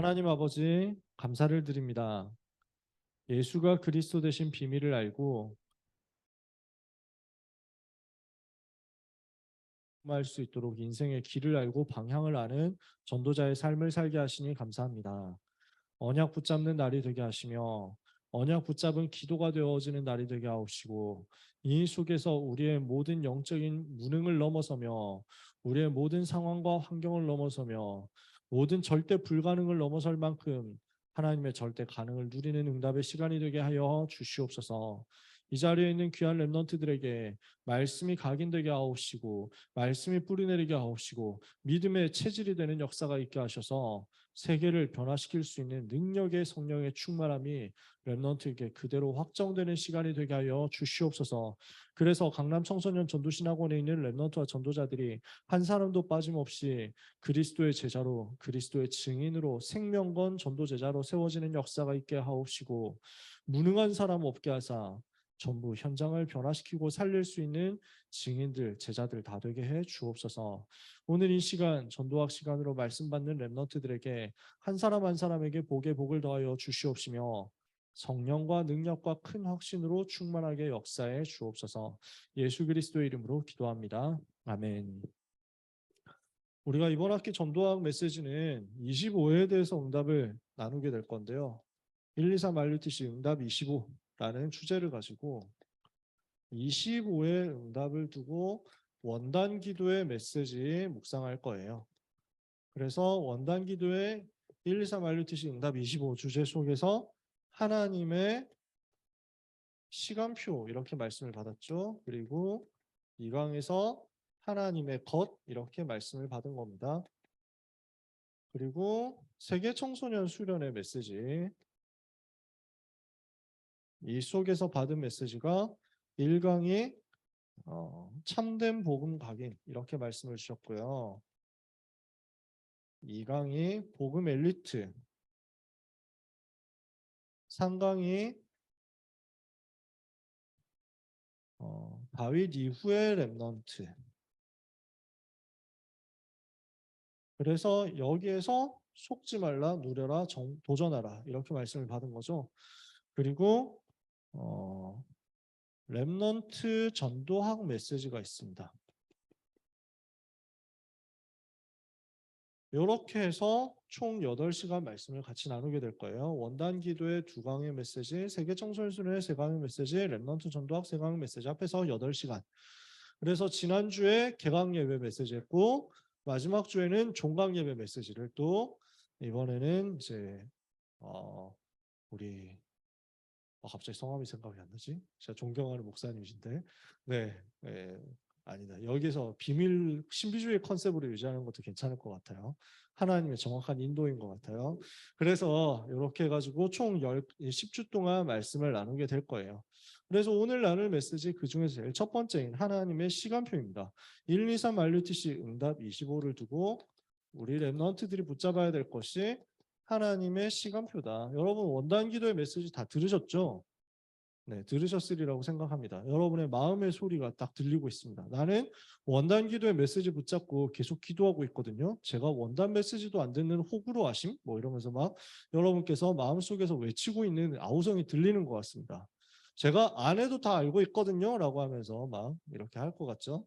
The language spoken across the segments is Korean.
하나님 아버지, 감사를 드립니다. 예수가 그리스도 되신 비밀을 알고 할 수 있도록 인생의 길을 알고 방향을 아는 전도자의 삶을 살게 하시니 감사합니다. 언약 붙잡는 날이 되게 하시며 언약 붙잡은 기도가 되어지는 날이 되게 하옵시고 이 속에서 우리의 모든 영적인 무능을 넘어서며 우리의 모든 상황과 환경을 넘어서며 모든 절대 불가능을 넘어설 만큼 하나님의 절대 가능을 누리는 응답의 시간이 되게 하여 주시옵소서. 이 자리에 있는 귀한 렘넌트들에게 말씀이 각인되게 하옵시고 말씀이 뿌리내리게 하옵시고 믿음의 체질이 되는 역사가 있게 하셔서 세계를 변화시킬 수 있는 능력의 성령의 충만함이 렘넌트에게 그대로 확정되는 시간이 되게 하여 주시옵소서. 그래서 강남 청소년 전도신학원에 있는 렘넌트와 전도자들이 한 사람도 빠짐없이 그리스도의 제자로 그리스도의 증인으로 생명건 전도 제자로 세워지는 역사가 있게 하옵시고 무능한 사람 없게 하사 전부 현장을 변화시키고 살릴 수 있는 증인들, 제자들 다 되게 해 주옵소서. 오늘 이 시간 전도학 시간으로 말씀 받는 렘넌트들에게 한 사람 한 사람에게 복에 복을 더하여 주시옵시며 성령과 능력과 큰 확신으로 충만하게 역사해 주옵소서. 예수 그리스도의 이름으로 기도합니다. 아멘. 우리가 이번 학기 전도학 메시지는 25회에 대해서 응답을 나누게 될 건데요. 1, 2, 3 RUTC 응답 25라는 주제를 가지고 25의 응답을 두고 원단 기도의 메시지 묵상할 거예요. 그래서 원단 기도의 1, 2, 3 RUTC 응답 25 주제 속에서 하나님의 시간표 이렇게 말씀을 받았죠. 그리고 이 강에서 하나님의 것 이렇게 말씀을 받은 겁니다. 그리고 세계 청소년 수련의 메시지 이 속에서 받은 메시지가 1강이 참된 복음 각인 이렇게 말씀을 주셨고요. 2강이 복음 엘리트 3강이 다윗 이후의 렘넌트 그래서 여기에서 속지 말라 누려라 도전하라 이렇게 말씀을 받은 거죠. 그리고 렘넌트 전도학 메시지가 있습니다. 이렇게 해서 총 8시간 말씀을 같이 나누게 될 거예요. 원단 기도의 2강의 메시지, 세계 청소년 수련의 3강의 메시지, 렘넌트 전도학 3강의 메시지 합해서 8시간. 그래서 지난주에 개강 예배 메시지 했고 마지막 주에는 종강 예배 메시지를 또 이번에는 이제 우리 갑자기 성함이 생각이 안 나지? 제가 존경하는 목사님이신데 네, 네 아니다. 여기서 비밀 신비주의 컨셉으로 유지하는 것도 괜찮을 것 같아요. 하나님의 정확한 인도인 것 같아요. 그래서 이렇게 해가지고 총 10주 동안 말씀을 나누게 될 거예요. 그래서 오늘 나눌 메시지 그 중에서 제일 첫 번째인 하나님의 시간표입니다. 1, 2, 3 RUTC 응답 25를 두고 우리 렘넌트들이 붙잡아야 될 것이 하나님의 시간표다. 여러분 원단 기도의 메시지 다 들으셨죠? 네, 들으셨으리라고 생각합니다. 여러분의 마음의 소리가 딱 들리고 있습니다. 나는 원단 기도의 메시지 붙잡고 계속 기도하고 있거든요. 제가 원단 메시지도 안 듣는 호구로 하심? 뭐 이러면서 막 여러분께서 마음속에서 외치고 있는 아우성이 들리는 것 같습니다. 제가 안 해도 다 알고 있거든요. 라고 하면서 막 이렇게 할 것 같죠.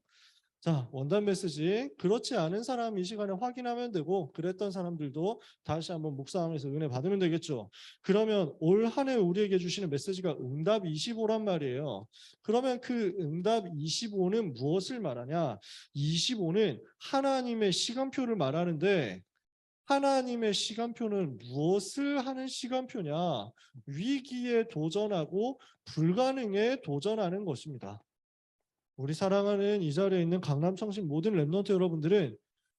자, 원단 메시지. 그렇지 않은 사람 이 시간에 확인하면 되고, 그랬던 사람들도 다시 한번 묵상하면서 은혜 받으면 되겠죠. 그러면 올 한 해 우리에게 주시는 메시지가 응답 25란 말이에요. 그러면 그 응답 25는 무엇을 말하냐? 25는 하나님의 시간표를 말하는데, 하나님의 시간표는 무엇을 하는 시간표냐? 위기에 도전하고 불가능에 도전하는 것입니다. 우리 사랑하는 이 자리에 있는 강남 청신 모든 렘넌트 여러분들은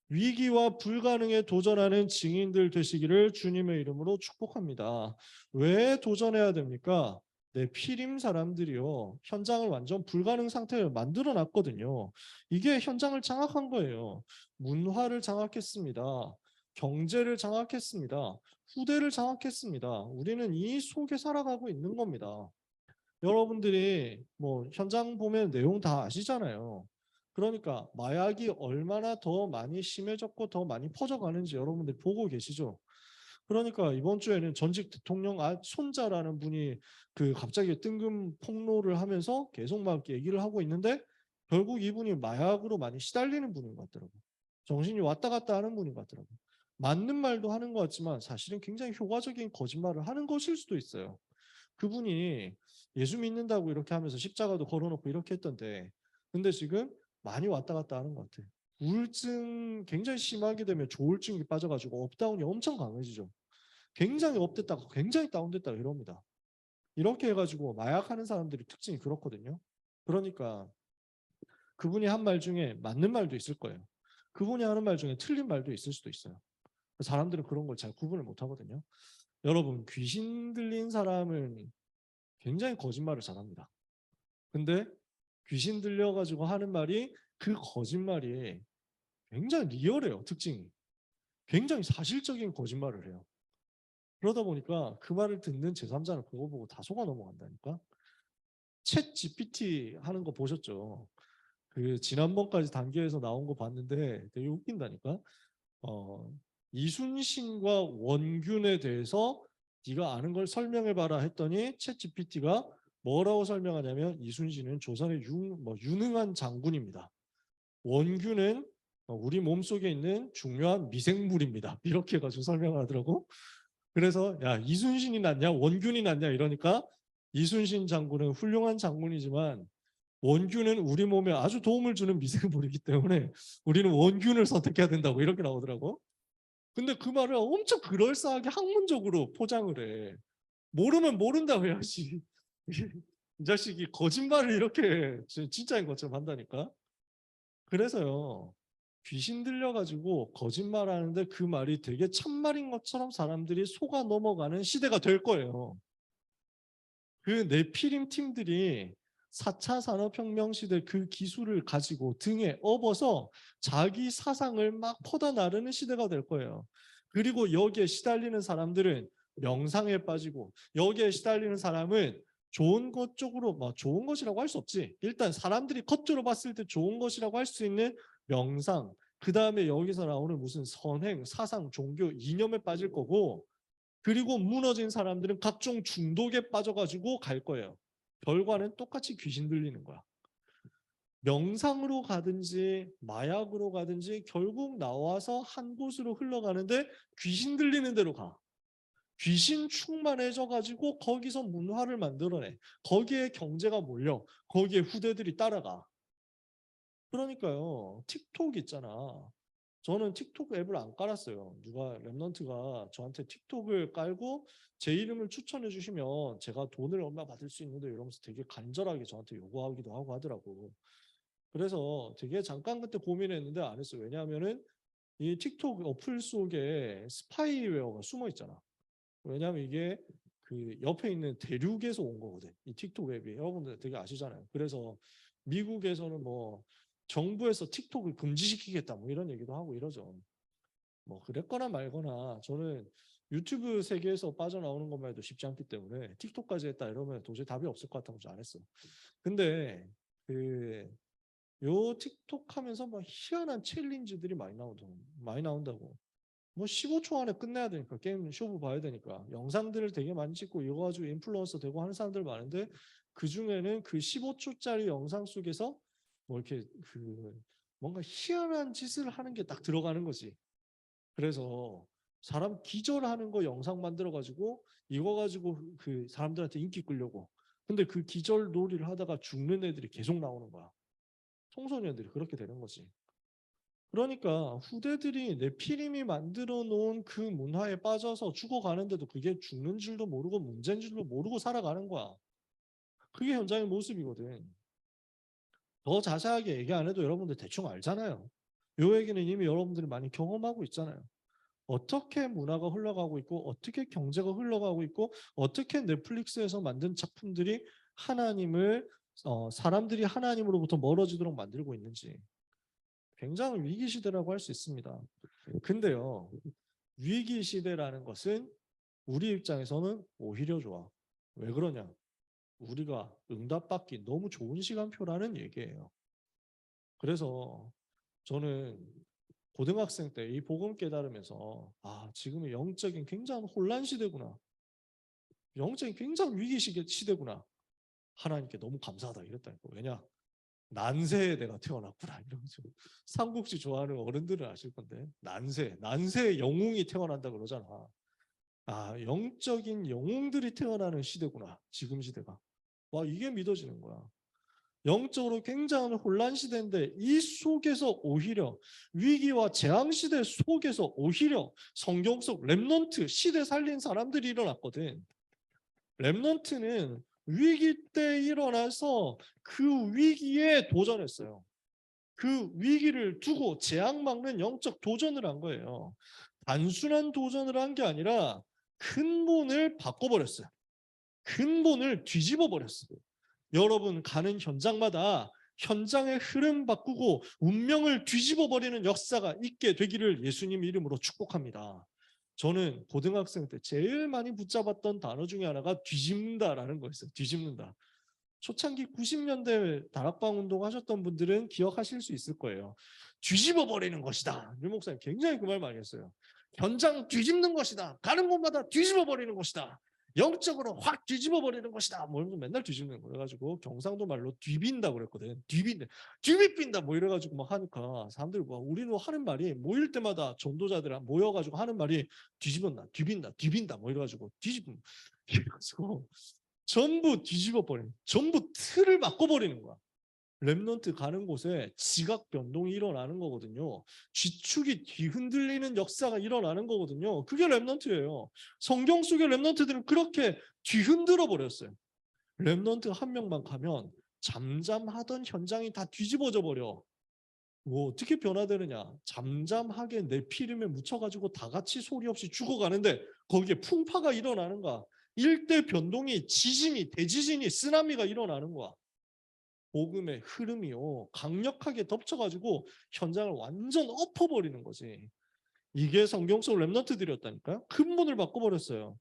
위기와 불가능에 도전하는 증인들 되시기를 주님의 이름으로 축복합니다. 왜 도전해야 됩니까? 내 피림 사람들이요. 현장을 완전 불가능 상태를 만들어 놨거든요. 이게 현장을 장악한 거예요. 문화를 장악했습니다. 경제를 장악했습니다. 후대를 장악했습니다. 우리는 이 속에 살아가고 있는 겁니다. 여러분들이 뭐 현장 보면 내용 다 아시잖아요. 그러니까 마약이 얼마나 더 많이 심해졌고 더 많이 퍼져가는지 여러분들이 보고 계시죠. 그러니까 이번 주에는 전직 대통령 손자라는 분이 그 갑자기 뜬금 폭로를 하면서 계속 막 얘기를 하고 있는데 결국 이분이 마약으로 많이 시달리는 분인 것 같더라고요. 정신이 왔다 갔다 하는 분인 것 같더라고요. 맞는 말도 하는 것 같지만 사실은 굉장히 효과적인 거짓말을 하는 것일 수도 있어요. 그분이 예수 믿는다고 이렇게 하면서 십자가도 걸어놓고 이렇게 했던데 근데 지금 많이 왔다 갔다 하는 것 같아요. 우울증 굉장히 심하게 되면 조울증이 빠져가지고 업다운이 엄청 강해지죠. 굉장히 업됐다가 굉장히 다운됐다가 이럽니다. 이렇게 해가지고 마약하는 사람들이 특징이 그렇거든요. 그러니까 그분이 한 말 중에 맞는 말도 있을 거예요. 그분이 하는 말 중에 틀린 말도 있을 수도 있어요. 사람들은 그런 걸 잘 구분을 못 하거든요. 여러분 귀신 들린 사람은 굉장히 거짓말을 잘합니다. 근데 귀신 들려가지고 하는 말이 그 거짓말이 굉장히 리얼해요. 특징이. 굉장히 사실적인 거짓말을 해요. 그러다 보니까 그 말을 듣는 제3자는 그거 보고 다 속아 넘어간다니까. 챗 GPT 하는 거 보셨죠? 그 지난번까지 단계에서 나온 거 봤는데 되게 웃긴다니까. 어, 이순신과 원균에 대해서 네가 아는 걸 설명해봐라 했더니 챗 GPT가 뭐라고 설명하냐면 이순신은 조선의 유능한 장군입니다. 원균은 우리 몸속에 있는 중요한 미생물입니다. 이렇게 해가지고 설명하더라고. 그래서 야 이순신이 낫냐 원균이 낫냐 이러니까 이순신 장군은 훌륭한 장군이지만 원균은 우리 몸에 아주 도움을 주는 미생물이기 때문에 우리는 원균을 선택해야 된다고 이렇게 나오더라고. 근데 그 말을 엄청 그럴싸하게 학문적으로 포장을 해. 모르면 모른다고 해야지. 이 자식이 거짓말을 이렇게 진짜인 것처럼 한다니까. 그래서요. 귀신 들려가지고 거짓말하는데 그 말이 되게 참말인 것처럼 사람들이 속아 넘어가는 시대가 될 거예요. 그 네피림 팀들이 4차 산업혁명 시대 그 기술을 가지고 등에 업어서 자기 사상을 막 퍼다 나르는 시대가 될 거예요. 그리고 여기에 시달리는 사람들은 명상에 빠지고 여기에 시달리는 사람은 좋은 것 쪽으로 뭐 좋은 것이라고 할 수 없지. 일단 사람들이 겉으로 봤을 때 좋은 것이라고 할 수 있는 명상, 그 다음에 여기서 나오는 무슨 선행, 사상, 종교, 이념에 빠질 거고 그리고 무너진 사람들은 각종 중독에 빠져가지고 갈 거예요. 결과는 똑같이 귀신 들리는 거야. 명상으로 가든지 마약으로 가든지 결국 나와서 한 곳으로 흘러가는데 귀신 들리는 대로 가. 귀신 충만해져 가지고 거기서 문화를 만들어내. 거기에 경제가 몰려. 거기에 후대들이 따라가. 그러니까요. 틱톡 있잖아. 저는 틱톡 앱을 안 깔았어요. 누가 랩넌트가 저한테 틱톡을 깔고 제 이름을 추천해 주시면 제가 돈을 얼마 받을 수 있는데 이러면서 되게 간절하게 저한테 요구하기도 하고 하더라고. 그래서 되게 잠깐 그때 고민했는데 안 했어요. 왜냐하면은 이 틱톡 어플 속에 스파이웨어가 숨어 있잖아. 왜냐하면 이게 그 옆에 있는 대륙에서 온 거거든. 이 틱톡 앱이 여러분들 되게 아시잖아요. 그래서 미국에서는 뭐 정부에서 틱톡을 금지시키겠다 뭐 이런 얘기도 하고 이러죠. 뭐 그랬거나 말거나 저는 유튜브 세계에서 빠져나오는 것만 해도 쉽지 않기 때문에 틱톡까지 했다 이러면 도저히 답이 없을 것 같아서 안 했어. 근데 그 요 틱톡 하면서 막 희한한 챌린지들이 많이 나온다고. 뭐 15초 안에 끝내야 되니까 게임 쇼부 봐야 되니까 영상들을 되게 많이 찍고 이거 가지고 인플루언서 되고 하는 사람들 많은데 그 중에는 그 15초짜리 영상 속에서 뭐 이렇게 그 뭔가 희한한 짓을 하는 게 딱 들어가는 거지. 그래서 사람 기절하는 거 영상 만들어 가지고 이거 가지고 그 사람들한테 인기 끌려고. 근데 그 기절 놀이를 하다가 죽는 애들이 계속 나오는 거야. 청소년들이 그렇게 되는 거지. 그러니까 후대들이 네피림이 만들어 놓은 그 문화에 빠져서 죽어가는데도 그게 죽는 줄도 모르고 문제인 줄도 모르고 살아가는 거야. 그게 현장의 모습이거든. 더 자세하게 얘기 안 해도 여러분들 대충 알잖아요. 요 얘기는 이미 여러분들이 많이 경험하고 있잖아요. 어떻게 문화가 흘러가고 있고 어떻게 경제가 흘러가고 있고 어떻게 넷플릭스에서 만든 작품들이 하나님을 사람들이 하나님으로부터 멀어지도록 만들고 있는지 굉장히 위기 시대라고 할 수 있습니다. 근데요, 위기 시대라는 것은 우리 입장에서는 오히려 좋아. 왜 그러냐? 우리가 응답받기 너무 좋은 시간표라는 얘기예요. 그래서 저는 고등학생 때 이 복음 깨달으면서 지금은 영적인 굉장한 혼란 시대구나. 영적인 굉장히 위기 시대구나. 하나님께 너무 감사하다 이랬다니까. 왜냐? 난세에 내가 태어났구나 이러면서. 삼국지 좋아하는 어른들은 아실 건데 난세에 영웅이 태어난다 그러잖아. 영적인 영웅들이 태어나는 시대구나 지금 시대가. 와, 이게 믿어지는 거야. 영적으로 굉장한 혼란 시대인데 이 속에서 오히려 위기와 재앙 시대 속에서 오히려 성경 속 렘넌트 시대 살린 사람들이 일어났거든. 렘넌트는 위기 때 일어나서 그 위기에 도전했어요. 그 위기를 두고 재앙 막는 영적 도전을 한 거예요. 단순한 도전을 한 게 아니라 근본을 바꿔버렸어요. 근본을 뒤집어 버렸어요. 여러분 가는 현장마다 현장의 흐름 바꾸고 운명을 뒤집어 버리는 역사가 있게 되기를 예수님 이름으로 축복합니다. 저는 고등학생 때 제일 많이 붙잡았던 단어 중에 하나가 뒤집는다라는 거였어요. 뒤집는다. 초창기 90년대 다락방 운동 하셨던 분들은 기억하실 수 있을 거예요. 뒤집어 버리는 것이다. 유 목사님 굉장히 그 말 많이 했어요. 현장 뒤집는 것이다. 가는 곳마다 뒤집어 버리는 것이다. 영적으로 확 뒤집어 버리는 것이다. 뭐 맨날 뒤집는 거 그래가지고 경상도 말로 뒤빈다고 그랬거든. 뒤비빈다 뭐 이래가지고 막 하니까 사람들이 우리는 하는 말이 모일 때마다 전도자들 모여가지고 하는 말이 뒤집었나 뒤빈다 뭐 이래가지고 이래가지고 전부 뒤집어 버리는, 전부 틀을 바꿔버리는 거야. 렘넌트 가는 곳에 지각 변동이 일어나는 거거든요. 쥐축이 뒤흔들리는 역사가 일어나는 거거든요. 그게 렘넌트예요. 성경 속의 렘넌트들은 그렇게 뒤흔들어 버렸어요. 렘넌트 한 명만 가면 잠잠하던 현장이 다 뒤집어져 버려. 뭐 어떻게 변화되느냐? 잠잠하게 내 피름에 묻혀가지고 다 같이 소리 없이 죽어가는데 거기에 풍파가 일어나는가? 일대 변동이 지진이 대지진이 쓰나미가 일어나는 거야. 복음의 흐름이요 강력하게 덮쳐가지고 현장을 완전 엎어버리는 거지. 이게 성경 속 렘넌트들이었다니까요. 근본을 바꿔버렸어요.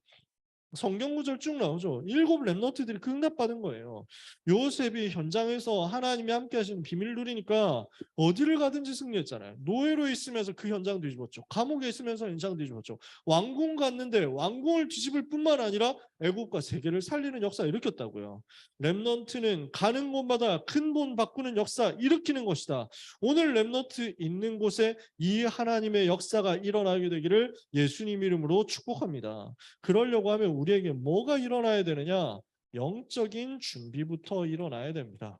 성경 구절 쭉 나오죠. 7 렘넌트들이 극납받은 거예요. 요셉이 현장에서 하나님이 함께 하시는 비밀 누리니까 어디를 가든지 승리했잖아요. 노예로 있으면서 그 현장 뒤집었죠. 감옥에 있으면서 현장 뒤집었죠. 왕궁 갔는데 왕궁을 뒤집을 뿐만 아니라 애국과 세계를 살리는 역사 일으켰다고요. 렘넌트는 가는 곳마다 근본 바꾸는 역사 일으키는 것이다. 오늘 렘넌트 있는 곳에 이 하나님의 역사가 일어나게 되기를 예수님 이름으로 축복합니다. 그러려고 하면 우리에게 뭐가 일어나야 되느냐? 영적인 준비부터 일어나야 됩니다.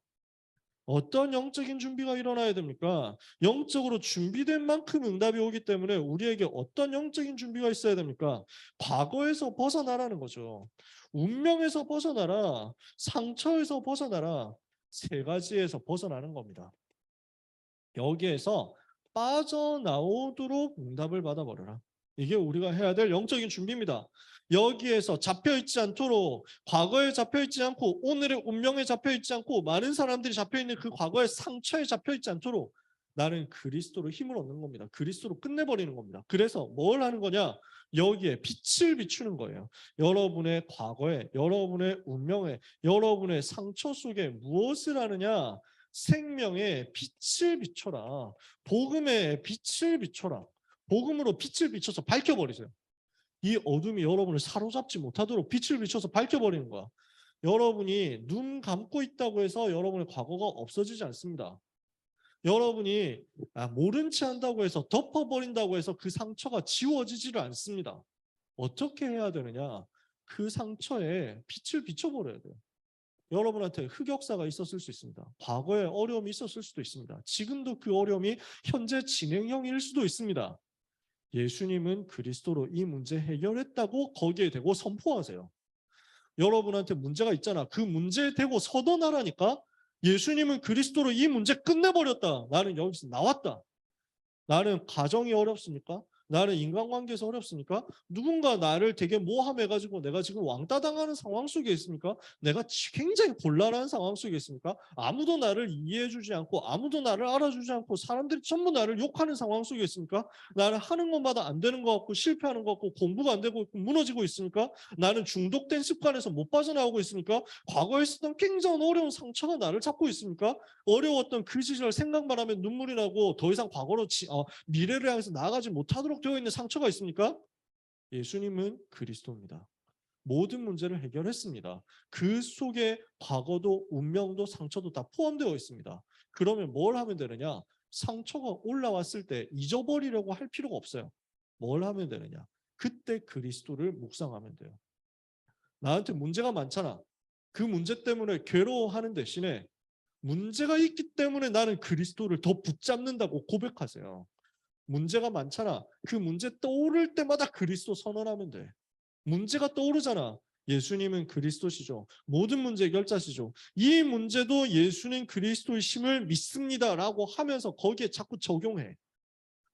어떤 영적인 준비가 일어나야 됩니까? 영적으로 준비된 만큼 응답이 오기 때문에 우리에게 어떤 영적인 준비가 있어야 됩니까? 과거에서 벗어나라는 거죠. 운명에서 벗어나라, 상처에서 벗어나라, 세 가지에서 벗어나는 겁니다. 여기에서 빠져나오도록 응답을 받아버려라. 이게 우리가 해야 될 영적인 준비입니다. 여기에서 잡혀있지 않도록 과거에 잡혀있지 않고 오늘의 운명에 잡혀있지 않고 많은 사람들이 잡혀있는 그 과거의 상처에 잡혀있지 않도록 나는 그리스도로 힘을 얻는 겁니다. 그리스도로 끝내버리는 겁니다. 그래서 뭘 하는 거냐? 여기에 빛을 비추는 거예요. 여러분의 과거에, 여러분의 운명에, 여러분의 상처 속에 무엇을 하느냐? 생명의 빛을 비춰라. 복음의 빛을 비춰라. 복음으로 빛을 비춰서 밝혀버리세요. 이 어둠이 여러분을 사로잡지 못하도록 빛을 비춰서 밝혀버리는 거야. 여러분이 눈 감고 있다고 해서 여러분의 과거가 없어지지 않습니다. 여러분이 모른 체 한다고 해서 덮어버린다고 해서 그 상처가 지워지지를 않습니다. 어떻게 해야 되느냐? 그 상처에 빛을 비춰버려야 돼요. 여러분한테 흑역사가 있었을 수 있습니다. 과거에 어려움이 있었을 수도 있습니다. 지금도 그 어려움이 현재 진행형일 수도 있습니다. 예수님은 그리스도로 이 문제 해결했다고 거기에 대고 선포하세요. 여러분한테 문제가 있잖아. 그 문제에 대고 서던하라니까. 예수님은 그리스도로 이 문제 끝내버렸다. 나는 여기서 나왔다. 나는 가정이 어렵습니까? 나는 인간관계에서 어렵습니까? 누군가 나를 되게 모함해가지고 내가 지금 왕따 당하는 상황 속에 있습니까? 내가 굉장히 곤란한 상황 속에 있습니까? 아무도 나를 이해해주지 않고 아무도 나를 알아주지 않고 사람들이 전부 나를 욕하는 상황 속에 있습니까? 나는 하는 것마다 안 되는 것 같고 실패하는 것 같고 공부가 안 되고 무너지고 있습니까? 나는 중독된 습관에서 못 빠져나오고 있습니까? 과거에 있었던 굉장히 어려운 상처가 나를 잡고 있습니까? 어려웠던 그 시절 생각만 하면 눈물이 나고 더 이상 과거로 미래를 향해서 나아가지 못하도록 되어 있는 상처가 있습니까? 예수님은 그리스도입니다. 모든 문제를 해결했습니다. 그 속에 과거도 운명도 상처도 다 포함되어 있습니다. 그러면 뭘 하면 되느냐? 상처가 올라왔을 때 잊어버리려고 할 필요가 없어요. 뭘 하면 되느냐? 그때 그리스도를 묵상하면 돼요. 나한테 문제가 많잖아. 그 문제 때문에 괴로워하는 대신에 문제가 있기 때문에 나는 그리스도를 더 붙잡는다고 고백하세요. 문제가 많잖아. 그 문제 떠오를 때마다 그리스도 선언하면 돼. 문제가 떠오르잖아. 예수님은 그리스도시죠. 모든 문제 해결자시죠. 이 문제도 예수는 그리스도이심을 믿습니다라고 하면서 거기에 자꾸 적용해.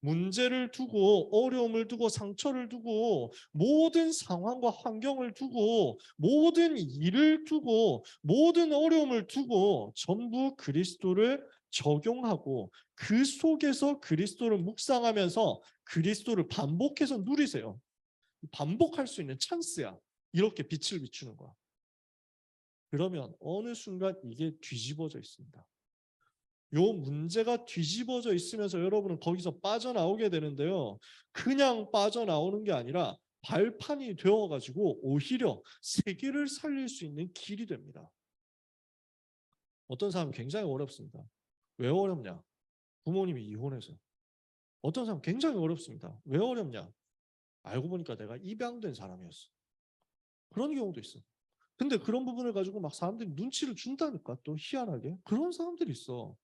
문제를 두고 어려움을 두고 상처를 두고 모든 상황과 환경을 두고 모든 일을 두고 모든 어려움을 두고 전부 그리스도를 적용하고 그 속에서 그리스도를 묵상하면서 그리스도를 반복해서 누리세요. 반복할 수 있는 찬스야. 이렇게 빛을 비추는 거야. 그러면 어느 순간 이게 뒤집어져 있습니다. 요 문제가 뒤집어져 있으면서 여러분은 거기서 빠져나오게 되는데요. 그냥 빠져나오는 게 아니라 발판이 되어가지고 오히려 세계를 살릴 수 있는 길이 됩니다. 어떤 사람은 굉장히 어렵습니다. 왜 어렵냐? 부모님이 이혼해서. 어떤 사람은 굉장히 어렵습니다. 왜 어렵냐? 알고 보니까 내가 입양된 사람이었어. 그런 경우도 있어. 근데 그런 부분을 가지고 막 사람들이 눈치를 준다니까 또 희한하게. 그런 사람들이 있어.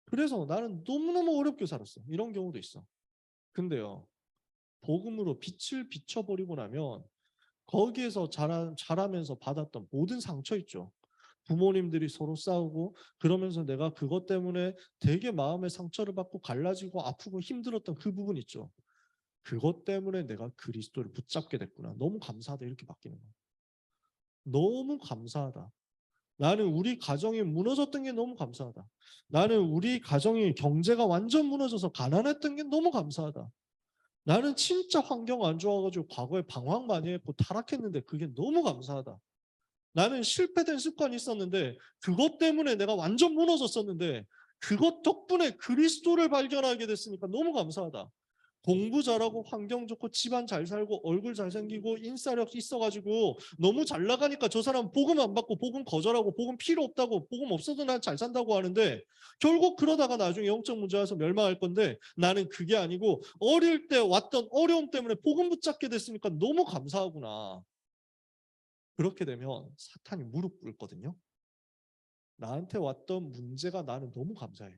그래서 나는 너무너무 어렵게 살았어. 이런 경우도 있어. 근데요, 복음으로 빛을 비춰버리고 나면 거기에서 자라면서 받았던 모든 상처 있죠. 부모님들이 서로 싸우고 그러면서 내가 그것 때문에 되게 마음의 상처를 받고 갈라지고 아프고 힘들었던 그 부분 있죠. 그것 때문에 내가 그리스도를 붙잡게 됐구나. 너무 감사하다. 이렇게 바뀌는 거야. 너무 감사하다. 나는 우리 가정이 무너졌던 게 너무 감사하다. 나는 우리 가정이 경제가 완전 무너져서 가난했던 게 너무 감사하다. 나는 진짜 환경 안 좋아가지고 과거에 방황 많이 했고 타락했는데 그게 너무 감사하다. 나는 실패된 습관이 있었는데 그것 때문에 내가 완전 무너졌었는데 그것 덕분에 그리스도를 발견하게 됐으니까 너무 감사하다. 공부 잘하고 환경 좋고 집안 잘 살고 얼굴 잘생기고 인싸력 있어가지고 너무 잘 나가니까 저 사람 복음 안 받고 복음 거절하고 복음 필요 없다고 복음 없어도 난 잘 산다고 하는데 결국 그러다가 나중에 영적 문제 와서 멸망할 건데 나는 그게 아니고 어릴 때 왔던 어려움 때문에 복음 붙잡게 됐으니까 너무 감사하구나. 그렇게 되면 사탄이 무릎 꿇거든요. 나한테 왔던 문제가 나는 너무 감사해.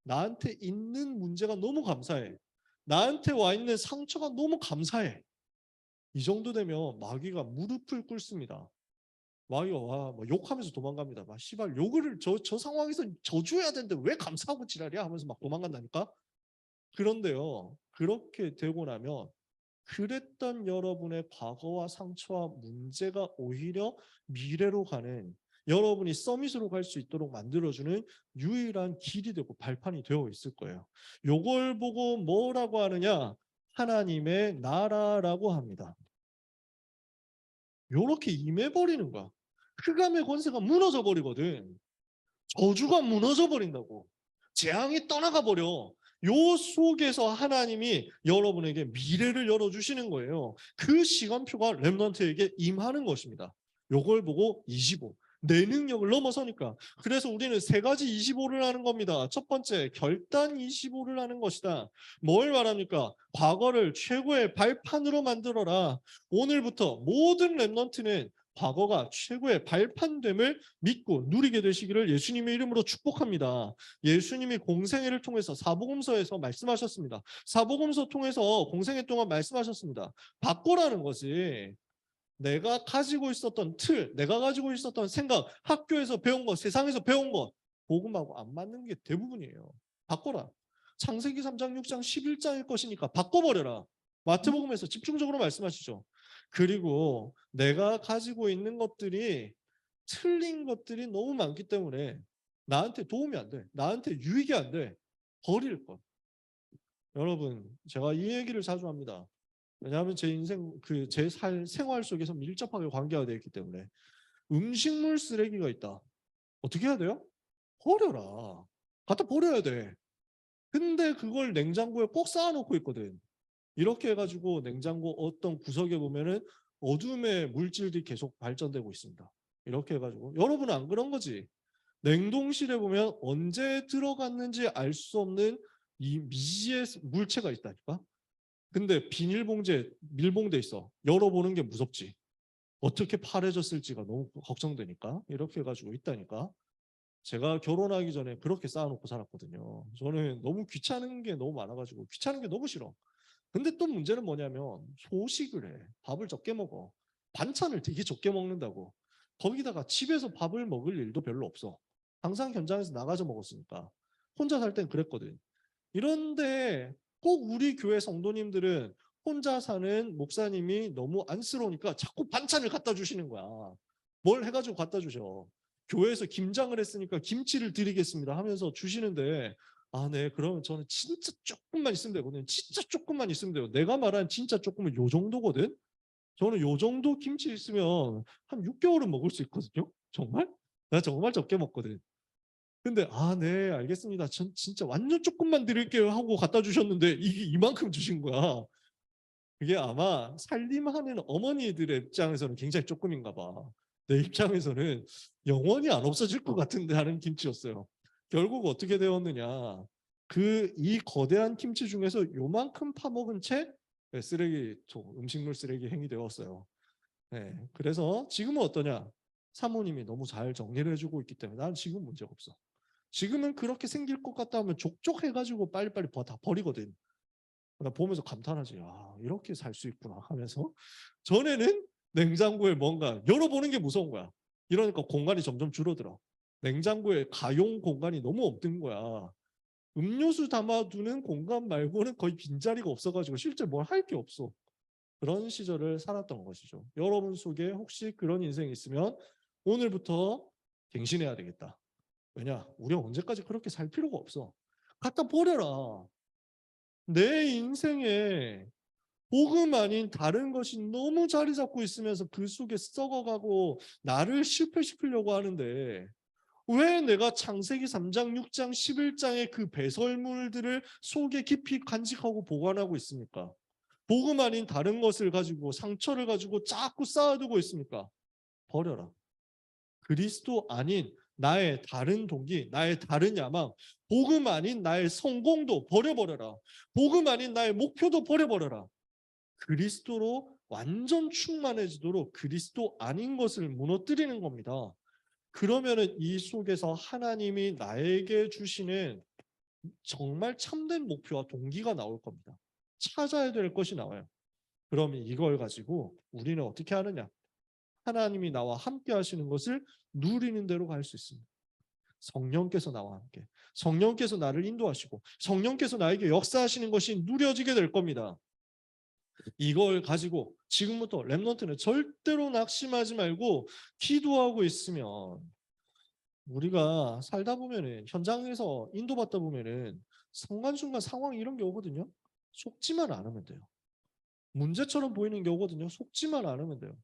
나한테 있는 문제가 너무 감사해. 나한테 와 있는 상처가 너무 감사해. 이 정도 되면 마귀가 무릎을 꿇습니다. 마귀가 뭐 욕하면서 도망갑니다. 막 씨발 욕을 저 상황에서 저주해야 되는데 왜 감사하고 지랄이야 하면서 막 도망간다니까. 그런데요. 그렇게 되고 나면 그랬던 여러분의 과거와 상처와 문제가 오히려 미래로 가는 여러분이 서밋으로 갈 수 있도록 만들어주는 유일한 길이 되고 발판이 되어 있을 거예요. 요걸 보고 뭐라고 하느냐? 하나님의 나라라고 합니다. 요렇게 임해버리는 거야. 흑암의 권세가 무너져 버리거든. 저주가 무너져 버린다고. 재앙이 떠나가 버려. 요 속에서 하나님이 여러분에게 미래를 열어주시는 거예요. 그 시간표가 렘넌트에게 임하는 것입니다. 요걸 보고 25. 내 능력을 넘어서니까. 그래서 우리는 세 가지 25를 하는 겁니다. 첫 번째, 결단 25를 하는 것이다. 뭘 말합니까? 과거를 최고의 발판으로 만들어라. 오늘부터 모든 렘넌트는 과거가 최고의 발판됨을 믿고 누리게 되시기를 예수님의 이름으로 축복합니다. 예수님이 공생애를 통해서 사복음서에서 말씀하셨습니다. 사복음서 통해서 공생애 동안 말씀하셨습니다. 바꿔라는 것이 내가 가지고 있었던 틀, 내가 가지고 있었던 생각, 학교에서 배운 것, 세상에서 배운 것, 복음하고 안 맞는 게 대부분이에요. 바꿔라. 창세기 3장, 6장, 11장일 것이니까 바꿔버려라. 마태복음에서 집중적으로 말씀하시죠. 그리고 내가 가지고 있는 것들이 틀린 것들이 너무 많기 때문에 나한테 도움이 안 돼. 나한테 유익이 안 돼. 버릴 것. 여러분, 제가 이 얘기를 자주 합니다. 왜냐하면 제 인생, 제 생활 속에서 밀접하게 관계가 되어 있기 때문에 음식물 쓰레기가 있다. 어떻게 해야 돼요? 버려라. 갖다 버려야 돼. 근데 그걸 냉장고에 꼭 쌓아놓고 있거든. 이렇게 해가지고 냉장고 어떤 구석에 보면은 어둠의 물질들이 계속 발전되고 있습니다. 이렇게 해가지고 여러분은 안 그런 거지. 냉동실에 보면 언제 들어갔는지 알 수 없는 이 미지의 물체가 있다니까. 근데 비닐봉지에 밀봉돼 있어. 열어보는 게 무섭지. 어떻게 파래졌을지가 너무 걱정되니까 이렇게 해가지고 있다니까. 제가 결혼하기 전에 그렇게 쌓아놓고 살았거든요. 저는 너무 귀찮은 게 너무 많아가지고 귀찮은 게 너무 싫어. 근데 또 문제는 뭐냐면 소식을 해. 밥을 적게 먹어. 반찬을 되게 적게 먹는다고. 거기다가 집에서 밥을 먹을 일도 별로 없어. 항상 현장에서 나가서 먹었으니까. 혼자 살 땐 그랬거든. 이런데 꼭 우리 교회 성도님들은 혼자 사는 목사님이 너무 안쓰러우니까 자꾸 반찬을 갖다 주시는 거야. 뭘 해가지고 갖다 주셔. 교회에서 김장을 했으니까 김치를 드리겠습니다 하면서 주시는데 아, 네. 그러면 저는 진짜 조금만 있으면 되거든요. 진짜 조금만 있으면 돼요. 내가 말한 진짜 조금은 요 정도거든. 저는 요 정도 김치 있으면 한 6개월은 먹을 수 있거든요. 정말? 나 정말 적게 먹거든. 근데 아, 네, 알겠습니다. 전 진짜 완전 조금만 드릴게요 하고 갖다 주셨는데 이게 이만큼 주신 거야. 그게 아마 살림하는 어머니들의 입장에서는 굉장히 조금인가 봐. 내 입장에서는 영원히 안 없어질 것 같은데 하는 김치였어요. 결국 어떻게 되었느냐. 이 거대한 김치 중에서 요만큼 파먹은 채 쓰레기통, 음식물 쓰레기 행위 되었어요. 네, 그래서 지금은 어떠냐. 사모님이 너무 잘 정리를 해주고 있기 때문에 난 지금 문제가 없어. 지금은 그렇게 생길 것 같다 하면 족족해가지고 빨리빨리 다 버리거든. 나 보면서 감탄하지. 아, 이렇게 살 수 있구나 하면서. 전에는 냉장고에 뭔가 열어보는 게 무서운 거야. 이러니까 공간이 점점 줄어들어. 냉장고에 가용 공간이 너무 없는 거야. 음료수 담아두는 공간 말고는 거의 빈자리가 없어가지고 실제 뭘 할 게 없어. 그런 시절을 살았던 것이죠. 여러분 속에 혹시 그런 인생이 있으면 오늘부터 갱신해야 되겠다. 왜냐? 우리가 언제까지 그렇게 살 필요가 없어. 갖다 버려라. 내 인생에 복음 아닌 다른 것이 너무 자리 잡고 있으면서 그 속에 썩어가고 나를 실패시키려고 하는데 왜 내가 창세기 3장, 6장, 11장의 그 배설물들을 속에 깊이 간직하고 보관하고 있습니까? 복음 아닌 다른 것을 가지고 상처를 가지고 자꾸 쌓아두고 있습니까? 버려라. 그리스도 아닌 나의 다른 동기, 나의 다른 야망, 복음 아닌 나의 성공도 버려버려라. 복음 아닌 나의 목표도 버려버려라. 그리스도로 완전 충만해지도록 그리스도 아닌 것을 무너뜨리는 겁니다. 그러면은 이 속에서 하나님이 나에게 주시는 정말 참된 목표와 동기가 나올 겁니다. 찾아야 될 것이 나와요. 그러면 이걸 가지고 우리는 어떻게 하느냐? 하나님이 나와 함께 하시는 것을 누리는 대로 갈 수 있습니다. 성령께서 나와 함께, 성령께서 나를 인도하시고 성령께서 나에게 역사하시는 것이 누려지게 될 겁니다. 이걸 가지고 지금부터 렘넌트는 절대로 낙심하지 말고 기도하고 있으면 우리가 살다 보면은 현장에서 인도받다 보면은 순간순간 상황 이런 게 오거든요. 속지만 않으면 돼요. 문제처럼 보이는 게 오거든요. 속지만 않으면 돼요.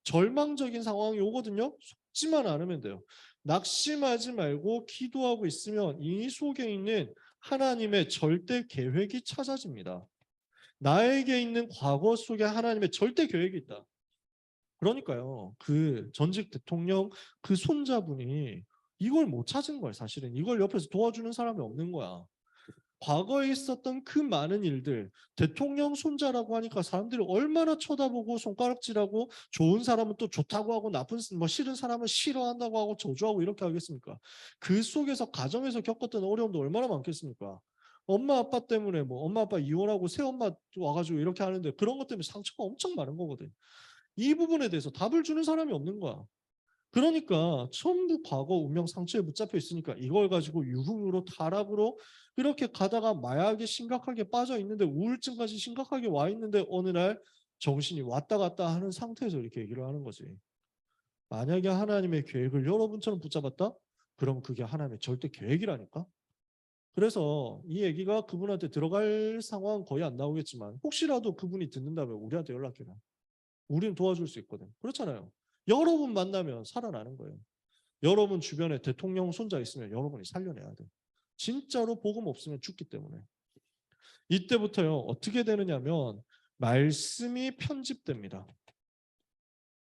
절망적인 상황이 오거든요. 속지만 않으면 돼요. 낙심하지 말고 기도하고 있으면 이 속에 있는 하나님의 절대 계획이 찾아집니다. 나에게 있는 과거 속에 하나님의 절대 계획이 있다. 그러니까요. 그 전직 대통령 그 손자분이 이걸 못 찾은 거예요. 사실은 이걸 옆에서 도와주는 사람이 없는 거야. 과거에 있었던 그 많은 일들, 대통령 손자라고 하니까 사람들이 얼마나 쳐다보고 손가락질하고 좋은 사람은 또 좋다고 하고 나쁜 뭐 싫은 사람은 싫어한다고 하고 저주하고 이렇게 하겠습니까? 그 속에서 가정에서 겪었던 어려움도 얼마나 많겠습니까? 엄마 아빠 때문에 뭐 엄마 아빠 이혼하고 새엄마 와가지고 이렇게 하는데 그런 것 때문에 상처가 엄청 많은 거거든. 이 부분에 대해서 답을 주는 사람이 없는 거야. 그러니까 전부 과거 운명 상처에 붙잡혀 있으니까 이걸 가지고 유흥으로 타락으로 이렇게 가다가 마약에 심각하게 빠져 있는데 우울증까지 심각하게 와 있는데 어느 날 정신이 왔다 갔다 하는 상태에서 이렇게 얘기를 하는 거지. 만약에 하나님의 계획을 여러분처럼 붙잡았다? 그럼 그게 하나님의 절대 계획이라니까? 그래서 이 얘기가 그분한테 들어갈 상황 거의 안 나오겠지만 혹시라도 그분이 듣는다면 우리한테 연락해라. 우리는 도와줄 수 있거든. 그렇잖아요. 여러분 만나면 살아나는 거예요. 여러분 주변에 대통령 손자 있으면 여러분이 살려내야 돼. 진짜로 복음 없으면 죽기 때문에. 이때부터요. 어떻게 되느냐면 말씀이 편집됩니다.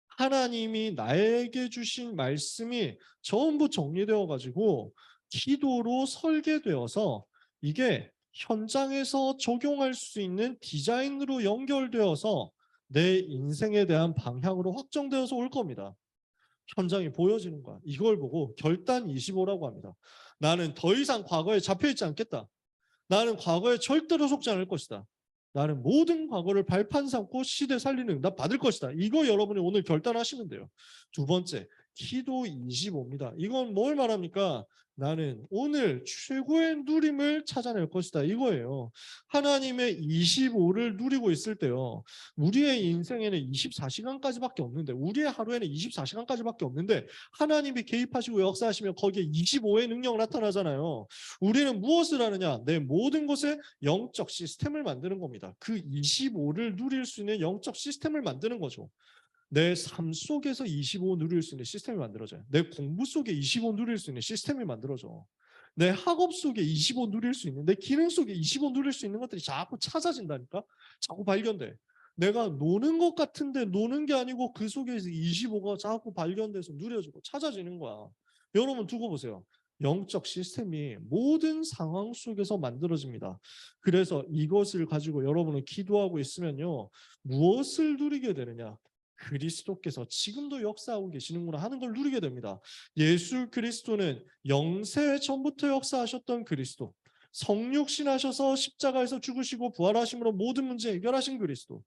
하나님이 나에게 주신 말씀이 전부 정리되어 가지고 기도로 설계되어서 이게 현장에서 적용할 수 있는 디자인으로 연결되어서 내 인생에 대한 방향으로 확정되어서 올 겁니다. 현장이 보여지는 거야. 이걸 보고 결단 25라고 합니다. 나는 더 이상 과거에 잡혀있지 않겠다. 나는 과거에 절대로 속지 않을 것이다. 나는 모든 과거를 발판 삼고 시대 살리는 응답 받을 것이다. 이거 여러분이 오늘 결단하시면 돼요. 두 번째, 기도 25입니다. 이건 뭘 말합니까? 나는 오늘 최고의 누림을 찾아낼 것이다. 이거예요. 하나님의 25를 누리고 있을 때요. 우리의 인생에는 24시간까지밖에 없는데 우리의 하루에는 24시간까지밖에 없는데 하나님이 개입하시고 역사하시면 거기에 25의 능력 나타나잖아요. 우리는 무엇을 하느냐? 내 모든 것에 영적 시스템을 만드는 겁니다. 그 25를 누릴 수 있는 영적 시스템을 만드는 거죠. 내 삶 속에서 25 누릴 수 있는 시스템이 만들어져요. 내 공부 속에 25 누릴 수 있는 시스템이 만들어져. 내 학업 속에 25 누릴 수 있는, 내 기능 속에 25 누릴 수 있는 것들이 자꾸 찾아진다니까? 자꾸 발견돼. 내가 노는 것 같은데 노는 게 아니고 그 속에서 25가 자꾸 발견돼서 누려지고 찾아지는 거야. 여러분 두고 보세요. 영적 시스템이 모든 상황 속에서 만들어집니다. 그래서 이것을 가지고 여러분은 기도하고 있으면요. 무엇을 누리게 되느냐? 그리스도께서 지금도 역사하고 계시는구나 하는 걸 누리게 됩니다. 예수 그리스도는 영세 전부터 역사하셨던 그리스도, 성육신하셔서 십자가에서 죽으시고 부활하심으로 모든 문제 해결하신 그리스도,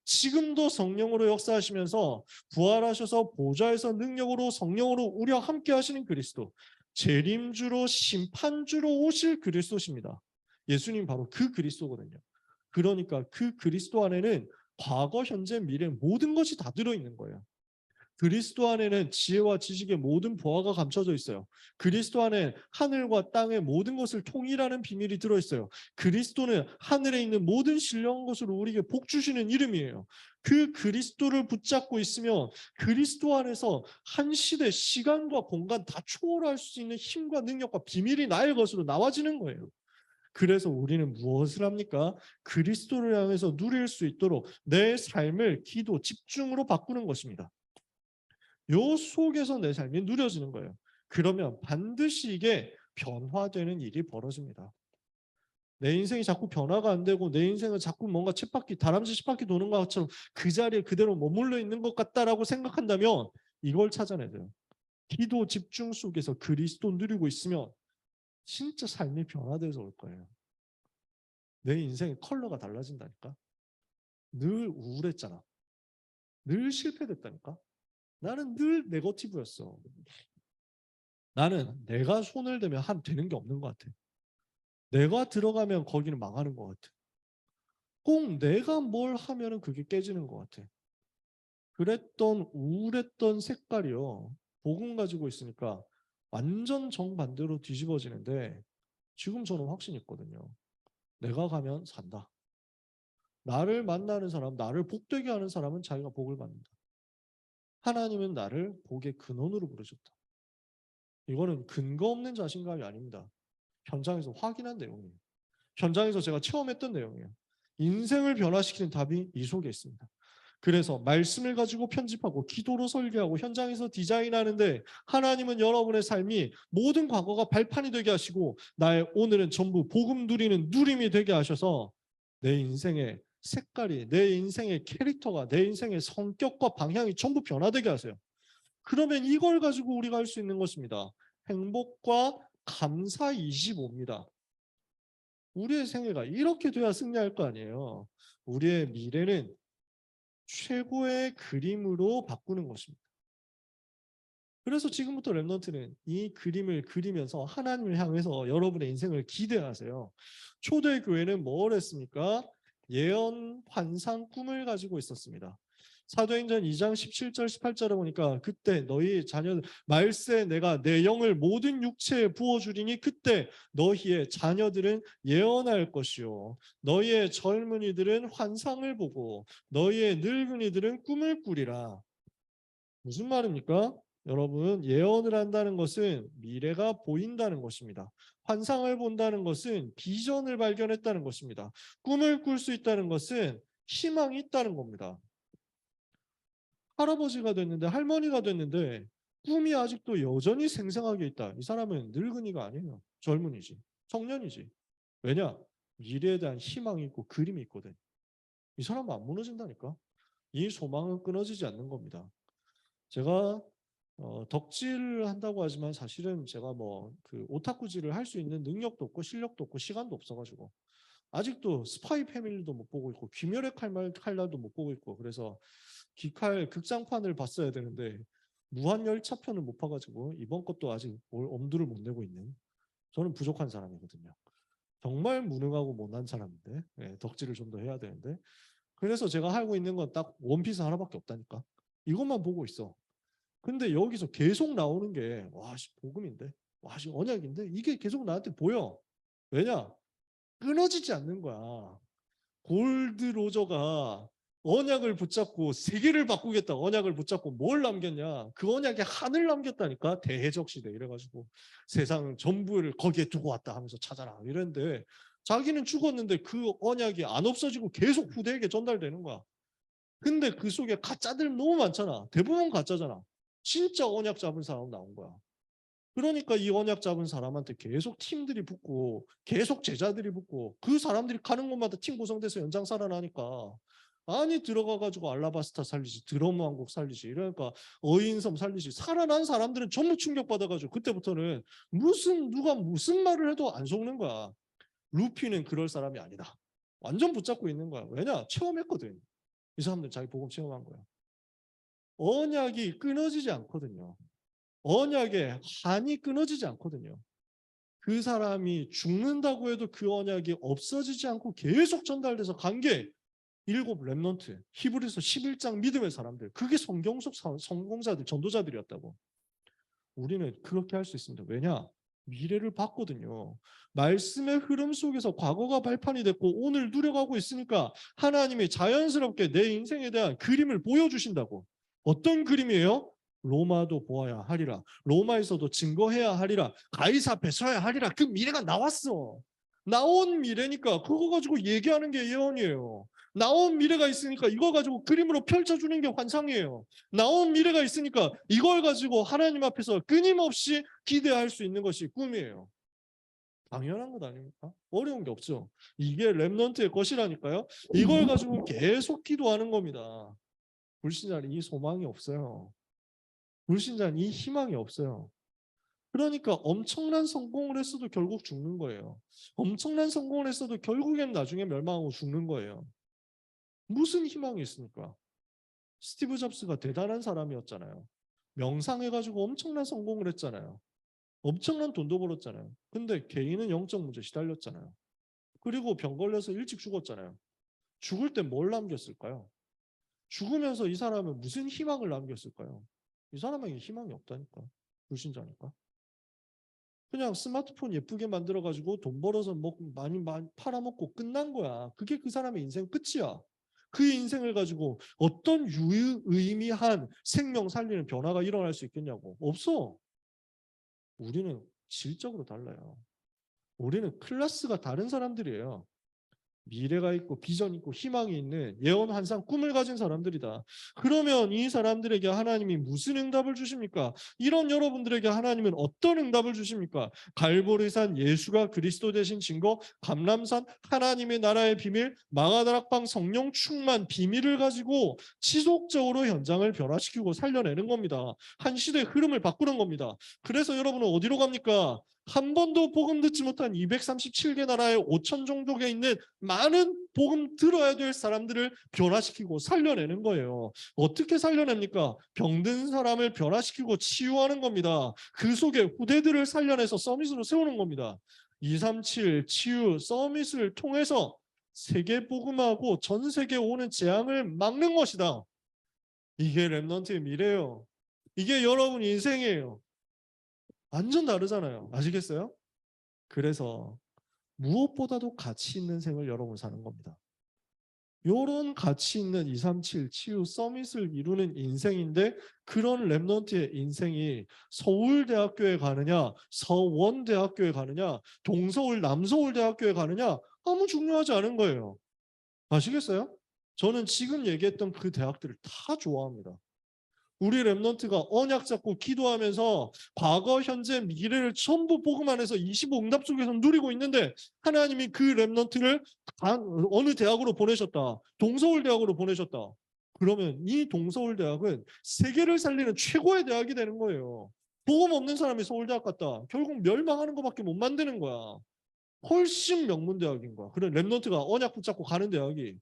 지금도 성령으로 역사하시면서 부활하셔서 보좌에서 능력으로 성령으로 우리와 함께 하시는 그리스도, 재림주로 심판주로 오실 그리스도십니다. 예수님 바로 그 그리스도거든요. 그러니까 그 그리스도 안에는 과거, 현재, 미래 모든 것이 다 들어있는 거예요. 그리스도 안에는 지혜와 지식의 모든 보화가 감춰져 있어요. 그리스도 안에 하늘과 땅의 모든 것을 통일하는 비밀이 들어있어요. 그리스도는 하늘에 있는 모든 신령한 것으로 우리에게 복 주시는 이름이에요. 그 그리스도를 붙잡고 있으면 그리스도 안에서 한 시대 시간과 공간 다 초월할 수 있는 힘과 능력과 비밀이 나의 것으로 나와지는 거예요. 그래서 우리는 무엇을 합니까? 그리스도를 향해서 누릴 수 있도록 내 삶을 기도, 집중으로 바꾸는 것입니다. 요 속에서 내 삶이 누려지는 거예요. 그러면 반드시 이게 변화되는 일이 벌어집니다. 내 인생이 자꾸 변화가 안 되고 내 인생은 자꾸 뭔가 쳇바퀴, 다람쥐 쳇바퀴 도는 것처럼 그 자리에 그대로 머물러 있는 것 같다라고 생각한다면 이걸 찾아내야 돼요. 기도 집중 속에서 그리스도 누리고 있으면 진짜 삶이 변화돼서 올 거예요. 내 인생의 컬러가 달라진다니까. 늘 우울했잖아. 늘 실패됐다니까. 나는 늘 네거티브였어. 나는 내가 손을 대면 되는 게 없는 것 같아. 내가 들어가면 거기는 망하는 것 같아. 꼭 내가 뭘 하면은 그게 깨지는 것 같아. 그랬던 우울했던 색깔이요. 복음 가지고 있으니까 완전 정반대로 뒤집어지는데 지금 저는 확신이 있거든요. 내가 가면 산다. 나를 만나는 사람, 나를 복되게 하는 사람은 자기가 복을 받는다. 하나님은 나를 복의 근원으로 부르셨다. 이거는 근거 없는 자신감이 아닙니다. 현장에서 확인한 내용이에요. 현장에서 제가 체험했던 내용이에요. 인생을 변화시키는 답이 이 속에 있습니다. 그래서 말씀을 가지고 편집하고 기도로 설계하고 현장에서 디자인하는데 하나님은 여러분의 삶이 모든 과거가 발판이 되게 하시고 나의 오늘은 전부 복음 누리는 누림이 되게 하셔서 내 인생의 색깔이, 내 인생의 캐릭터가, 내 인생의 성격과 방향이 전부 변화되게 하세요. 그러면 이걸 가지고 우리가 할 수 있는 것입니다. 행복과 감사 25입니다. 우리의 생애가 이렇게 돼야 승리할 거 아니에요. 우리의 미래는 최고의 그림으로 바꾸는 것입니다. 그래서 지금부터 렘넌트는 이 그림을 그리면서 하나님을 향해서 여러분의 인생을 기대하세요. 초대교회는 뭘 했습니까? 예언, 환상, 꿈을 가지고 있었습니다. 사도행전 2장 17절 18절에 보니까 그때 너희 자녀들 말세 내가 내 영을 모든 육체에 부어주리니 그때 너희의 자녀들은 예언할 것이요 너희의 젊은이들은 환상을 보고 너희의 늙은이들은 꿈을 꾸리라. 무슨 말입니까? 여러분, 예언을 한다는 것은 미래가 보인다는 것입니다. 환상을 본다는 것은 비전을 발견했다는 것입니다. 꿈을 꿀 수 있다는 것은 희망이 있다는 겁니다. 할아버지가 됐는데 할머니가 됐는데 꿈이 아직도 여전히 생생하게 있다. 이 사람은 늙은이가 아니에요. 젊은이지. 청년이지. 왜냐? 미래에 대한 희망이 있고 그림이 있거든. 이 사람은 안 무너진다니까. 이 소망은 끊어지지 않는 겁니다. 제가 덕질을 한다고 하지만 사실은 제가 뭐 그 오타쿠질을 할 수 있는 능력도 없고 실력도 없고 시간도 없어가지고 아직도 스파이 패밀리도 못 보고 있고 귀멸의 칼날도 못 보고 있고 그래서 귀칼 극장판을 봤어야 되는데 무한열차편을 못 봐가지고 이번 것도 아직 엄두를 못 내고 있는 저는 부족한 사람이거든요. 정말 무능하고 못난 사람인데 덕질을 좀 더 해야 되는데 그래서 제가 하고 있는 건 딱 원피스 하나밖에 없다니까. 이것만 보고 있어. 근데 여기서 계속 나오는 게 와, 복음인데, 와, 언약인데 이게 계속 나한테 보여. 왜냐? 끊어지지 않는 거야. 골드 로저가 언약을 붙잡고 세계를 바꾸겠다. 언약을 붙잡고 뭘 남겼냐? 그 언약에 하늘 남겼다니까. 대해적 시대 이래가지고 세상 전부를 거기에 두고 왔다 하면서 찾아라 이랬는데 자기는 죽었는데 그 언약이 안 없어지고 계속 후대에게 전달되는 거야. 근데 그 속에 가짜들 너무 많잖아. 대부분 가짜잖아. 진짜 언약 잡은 사람 나온 거야. 그러니까 이 언약 잡은 사람한테 계속 팀들이 붙고 계속 제자들이 붙고 그 사람들이 가는 곳마다 팀 구성돼서 연장 살아나니까 아니 들어가가지고 알라바스타 살리지 드럼 왕국 살리지 이러니까 어인섬 살리지 살아난 사람들은 전부 충격받아가지고 그때부터는 누가 무슨 말을 해도 안 속는 거야. 루피는 그럴 사람이 아니다. 완전 붙잡고 있는 거야. 왜냐? 체험했거든. 이 사람들 자기 복음 체험한 거야. 언약이 끊어지지 않거든요. 언약의 한이 끊어지지 않거든요. 그 사람이 죽는다고 해도 그 언약이 없어지지 않고 계속 전달돼서 관계 일곱 렘넌트 히브리서 11장 믿음의 사람들 그게 성경 속 성공자들 전도자들이었다고. 우리는 그렇게 할 수 있습니다. 왜냐? 미래를 봤거든요. 말씀의 흐름 속에서 과거가 발판이 됐고 오늘 누려가고 있으니까 하나님이 자연스럽게 내 인생에 대한 그림을 보여주신다고. 어떤 그림이에요? 로마도 보아야 하리라. 로마에서도 증거해야 하리라. 가이사 앞에 서야 하리라. 그 미래가 나왔어. 나온 미래니까 그거 가지고 얘기하는 게 예언이에요. 나온 미래가 있으니까 이거 가지고 그림으로 펼쳐주는 게 환상이에요. 나온 미래가 있으니까 이걸 가지고 하나님 앞에서 끊임없이 기대할 수 있는 것이 꿈이에요. 당연한 것 아닙니까? 어려운 게 없죠. 이게 렘넌트의 것이라니까요. 이걸 가지고 계속 기도하는 겁니다. 불신자는 이 소망이 없어요. 불신자는 이 희망이 없어요. 그러니까 엄청난 성공을 했어도 결국 죽는 거예요. 엄청난 성공을 했어도 결국엔 나중에 멸망하고 죽는 거예요. 무슨 희망이 있습니까? 스티브 잡스가 대단한 사람이었잖아요. 명상해가지고 엄청난 성공을 했잖아요. 엄청난 돈도 벌었잖아요. 근데 개인은 영적 문제 시달렸잖아요. 그리고 병 걸려서 일찍 죽었잖아요. 죽을 때 뭘 남겼을까요? 죽으면서 이 사람은 무슨 희망을 남겼을까요? 이 사람에게 희망이 없다니까. 불신자니까. 그냥 스마트폰 예쁘게 만들어가지고 돈 벌어서 많이 팔아먹고 끝난 거야. 그게 그 사람의 인생 끝이야. 그 인생을 가지고 어떤 유의미한 생명 살리는 변화가 일어날 수 있겠냐고. 없어. 우리는 질적으로 달라요. 우리는 클래스가 다른 사람들이에요. 미래가 있고 비전 있고 희망이 있는 예언 환상 꿈을 가진 사람들이다. 그러면 이 사람들에게 하나님이 무슨 응답을 주십니까? 이런 여러분들에게 하나님은 어떤 응답을 주십니까? 갈보리산 예수가 그리스도 되신 증거, 감람산 하나님의 나라의 비밀, 마가다락방 성령 충만 비밀을 가지고 지속적으로 현장을 변화시키고 살려내는 겁니다. 한 시대의 흐름을 바꾸는 겁니다. 그래서 여러분은 어디로 갑니까? 한 번도 복음 듣지 못한 237개 나라의 5천 종족에 있는 많은 복음 들어야 될 사람들을 변화시키고 살려내는 거예요. 어떻게 살려냅니까? 병든 사람을 변화시키고 치유하는 겁니다. 그 속에 후대들을 살려내서 서밋으로 세우는 겁니다. 237 치유 서밋을 통해서 세계 복음하고 전 세계에 오는 재앙을 막는 것이다. 이게 렘넌트의 미래예요. 이게 여러분 인생이에요. 완전 다르잖아요. 아시겠어요? 그래서 무엇보다도 가치 있는 생을 여러분 사는 겁니다. 요런 가치 있는 237 치유 서밋을 이루는 인생인데 그런 렘넌트의 인생이 서울대학교에 가느냐 서원대학교에 가느냐 동서울 남서울대학교에 가느냐 아무 중요하지 않은 거예요. 아시겠어요? 저는 지금 얘기했던 그 대학들을 다 좋아합니다. 우리 렘넌트가 언약 잡고 기도하면서 과거, 현재, 미래를 전부 복음 안에서 25응답 속에서 누리고 있는데 하나님이 그 렘넌트를 어느 대학으로 보내셨다. 동서울대학으로 보내셨다. 그러면 이 동서울대학은 세계를 살리는 최고의 대학이 되는 거예요. 복음 없는 사람이 서울대학 갔다. 결국 멸망하는 것밖에 못 만드는 거야. 훨씬 명문대학인 거야. 그런 렘넌트가 언약 붙잡고 가는 대학이.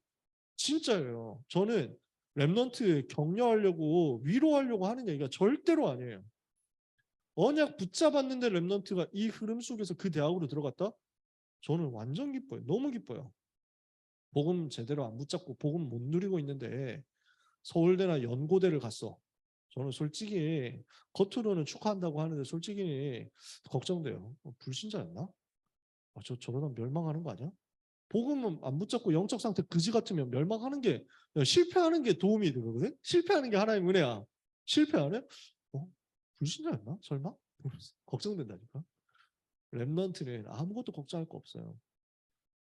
진짜예요. 저는 렘넌트 격려하려고 위로하려고 하는 얘기가 절대로 아니에요. 언약 붙잡았는데 렘넌트가 이 흐름 속에서 그 대학으로 들어갔다? 저는 완전 기뻐요. 너무 기뻐요. 복음 제대로 안 붙잡고 복음 못 누리고 있는데 서울대나 연고대를 갔어. 저는 솔직히 겉으로는 축하한다고 하는데 솔직히 걱정돼요. 불신자였나? 저러다 멸망하는 거 아니야? 복음은 안 붙잡고 영적 상태 그지 같으면 멸망하는 게 실패하는 게 도움이 되거든. 실패하는 게 하나님 은혜야. 실패 안 해? 불신자였나? 설마? 걱정된다니까. 렘넌트는 아무것도 걱정할 거 없어요.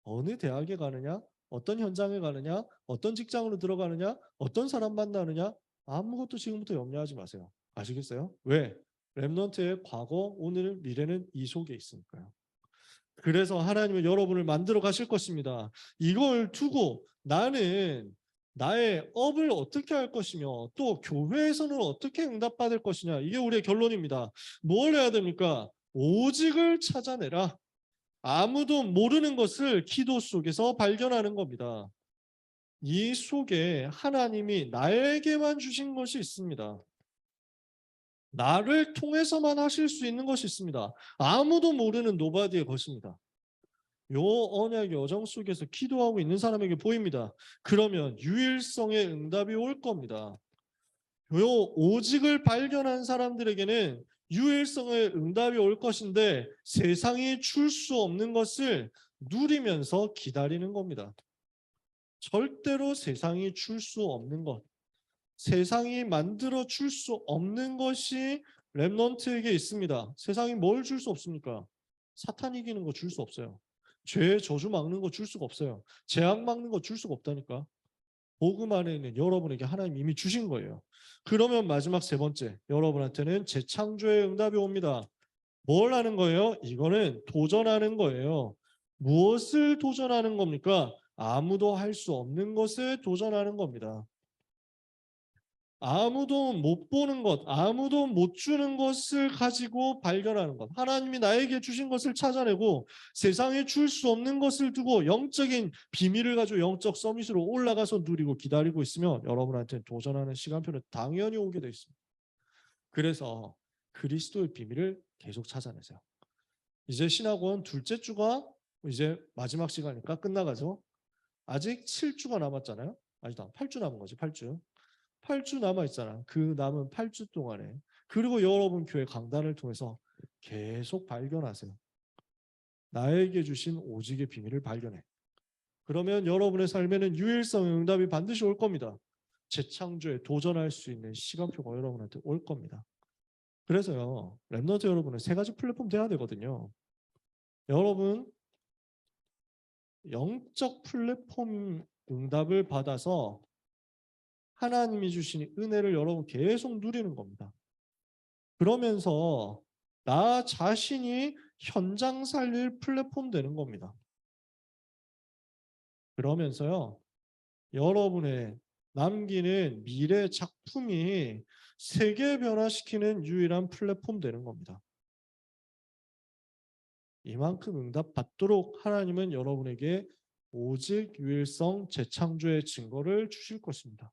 어느 대학에 가느냐, 어떤 현장에 가느냐, 어떤 직장으로 들어가느냐, 어떤 사람 만나느냐 아무것도 지금부터 염려하지 마세요. 아시겠어요? 왜? 렘넌트의 과거, 오늘, 미래는 이 속에 있으니까요. 그래서 하나님은 여러분을 만들어 가실 것입니다. 이걸 두고 나는 나의 업을 어떻게 할 것이며 또 교회에서는 어떻게 응답받을 것이냐. 이게 우리의 결론입니다. 뭘 해야 됩니까? 오직을 찾아내라. 아무도 모르는 것을 기도 속에서 발견하는 겁니다. 이 속에 하나님이 나에게만 주신 것이 있습니다. 나를 통해서만 하실 수 있는 것이 있습니다. 아무도 모르는 노바디의 것입니다. 요 언약 여정 속에서 기도하고 있는 사람에게 보입니다. 그러면 유일성의 응답이 올 겁니다. 요 오직을 발견한 사람들에게는 유일성의 응답이 올 것인데 세상이 줄 수 없는 것을 누리면서 기다리는 겁니다. 절대로 세상이 줄 수 없는 것, 세상이 만들어 줄 수 없는 것이 렘넌트에게 있습니다. 세상이 뭘 줄 수 없습니까? 사탄 이기는 거 줄 수 없어요. 죄의 저주 막는 거 줄 수가 없어요. 재앙 막는 거 줄 수가 없다니까. 복음 안에 있는 여러분에게 하나님 이미 주신 거예요. 그러면 마지막 세 번째, 여러분한테는 재창조의 응답이 옵니다. 뭘 하는 거예요? 이거는 도전하는 거예요. 무엇을 도전하는 겁니까? 아무도 할 수 없는 것을 도전하는 겁니다. 아무도 못 보는 것, 아무도 못 주는 것을 가지고 발견하는 것. 하나님이 나에게 주신 것을 찾아내고 세상에 줄 수 없는 것을 두고 영적인 비밀을 가지고 영적 서밋으로 올라가서 누리고 기다리고 있으면 여러분한테 도전하는 시간표는 당연히 오게 돼 있습니다. 그래서 그리스도의 비밀을 계속 찾아내세요. 이제 신학원 둘째 주가 이제 마지막 시간이니까 끝나가죠. 아직 7주가 남았잖아요. 아니다, 8주 남은 거지, 8주. 8주 남아있잖아. 그 남은 8주 동안에. 그리고 여러분 교회 강단을 통해서 계속 발견하세요. 나에게 주신 오직의 비밀을 발견해. 그러면 여러분의 삶에는 유일성의 응답이 반드시 올 겁니다. 재창조에 도전할 수 있는 시간표가 여러분한테 올 겁니다. 그래서요, 렘넌트 여러분은 세 가지 플랫폼 돼야 되거든요. 여러분, 영적 플랫폼 응답을 받아서 하나님이 주신 은혜를 여러분 계속 누리는 겁니다. 그러면서 나 자신이 현장 살릴 플랫폼 되는 겁니다. 그러면서요, 여러분의 남기는 미래 작품이 세계 변화시키는 유일한 플랫폼 되는 겁니다. 이만큼 응답 받도록 하나님은 여러분에게 오직 유일성 재창조의 증거를 주실 것입니다.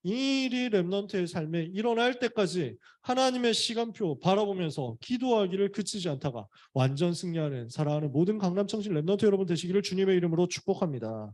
이 일이 렘넌트의 삶에 일어날 때까지 하나님의 시간표 바라보면서 기도하기를 그치지 않다가 완전 승리하는 사랑하는 모든 강남청신 렘넌트 여러분 되시기를 주님의 이름으로 축복합니다.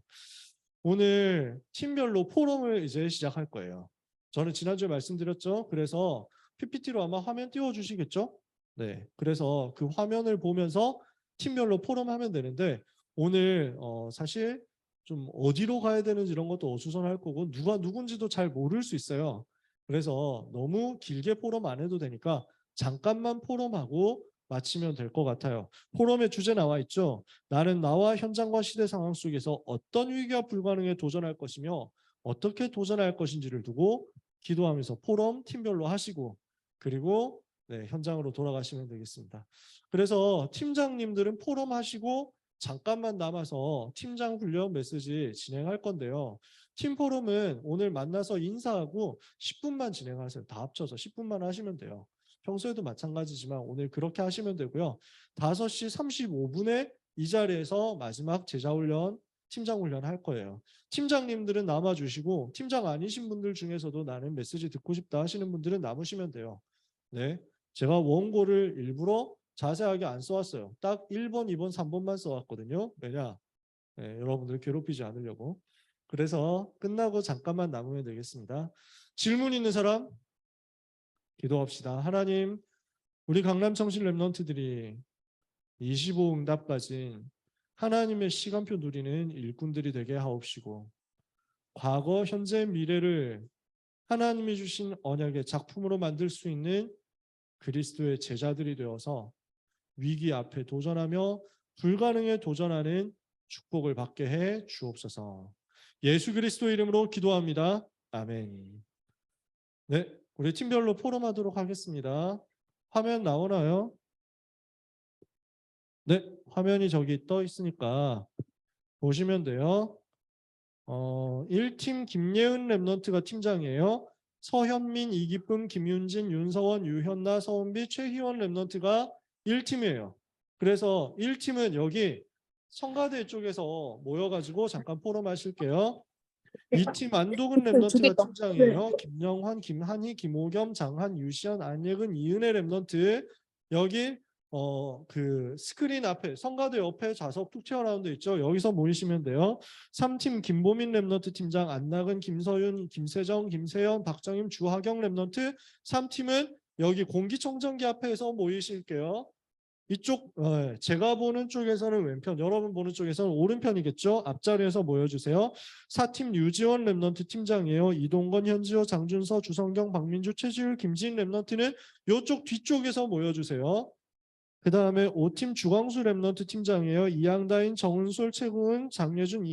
오늘 팀별로 포럼을 이제 시작할 거예요. 저는 지난주에 말씀드렸죠. 그래서 PPT로 아마 화면 띄워주시겠죠? 네. 그래서 그 화면을 보면서 팀별로 포럼하면 되는데 오늘 사실 좀 어디로 가야 되는지 이런 것도 어수선할 거고 누가 누군지도 잘 모를 수 있어요. 그래서 너무 길게 포럼 안 해도 되니까 잠깐만 포럼하고 마치면 될 것 같아요. 포럼의 주제 나와 있죠. 나는 나와 현장과 시대 상황 속에서 어떤 위기와 불가능에 도전할 것이며 어떻게 도전할 것인지를 두고 기도하면서 포럼 팀별로 하시고 그리고 네, 현장으로 돌아가시면 되겠습니다. 그래서 팀장님들은 포럼 하시고 잠깐만 남아서 팀장 훈련 메시지 진행할 건데요. 팀 포럼은 오늘 만나서 인사하고 10분만 진행하세요. 다 합쳐서 10분만 하시면 돼요. 평소에도 마찬가지지만 오늘 그렇게 하시면 되고요. 5시 35분에 이 자리에서 마지막 제자훈련, 팀장훈련 할 거예요. 팀장님들은 남아주시고 팀장 아니신 분들 중에서도 나는 메시지 듣고 싶다 하시는 분들은 남으시면 돼요. 네, 제가 원고를 일부러 자세하게 안 써왔어요. 딱 1번, 2번, 3번만 써왔거든요. 왜냐? 네, 여러분들 괴롭히지 않으려고. 그래서 끝나고 잠깐만 남으면 되겠습니다. 질문 있는 사람? 기도합시다. 하나님, 우리 강남청신 랩런트들이 25 응답 가진 하나님의 시간표 누리는 일꾼들이 되게 하옵시고 과거, 현재, 미래를 하나님이 주신 언약의 작품으로 만들 수 있는 그리스도의 제자들이 되어서 위기 앞에 도전하며 불가능에 도전하는 축복을 받게 해 주옵소서. 예수 그리스도 이름으로 기도합니다. 아멘. 네, 우리 팀별로 포럼하도록 하겠습니다. 화면 나오나요? 네, 화면이 저기 떠 있으니까 보시면 돼요. 1팀 김예은 랩넌트가 팀장이에요. 서현민, 이기쁨, 김윤진, 윤서원, 유현나, 서은비, 최희원 랩넌트가 1팀이에요. 그래서 1팀은 여기 성가대 쪽에서 모여가지고 잠깐 포럼 하실게요. 2팀 안도근 랩넌트가 팀장이에요. 김영환, 김한희, 김호겸, 장한, 유시연, 안예근, 이은혜 랩넌트. 여기 그 스크린 앞에 성가대 옆에 좌석 툭 튀어나온 데 있죠. 여기서 모이시면 돼요. 3팀 김보민 랩넌트 팀장, 안나근, 김서윤, 김세정, 김세연, 박정임, 주하경 랩넌트. 3팀은 여기 공기청정기 앞에서 모이실게요. 이쪽 제가 보는 쪽에서는 왼편, 여러분 보는 쪽에서는 오른편이겠죠. 앞자리에서 모여주세요. 4팀 유지원 랩넌트 팀장이에요. 이동건, 현지호, 장준서, 주성경, 박민주, 최지율, 김지인 랩넌트는 이쪽 뒤쪽에서 모여주세요. 그 다음에 5팀 주광수 랩넌트 팀장이에요. 이양다인, 정은솔, 최구은, 장예준,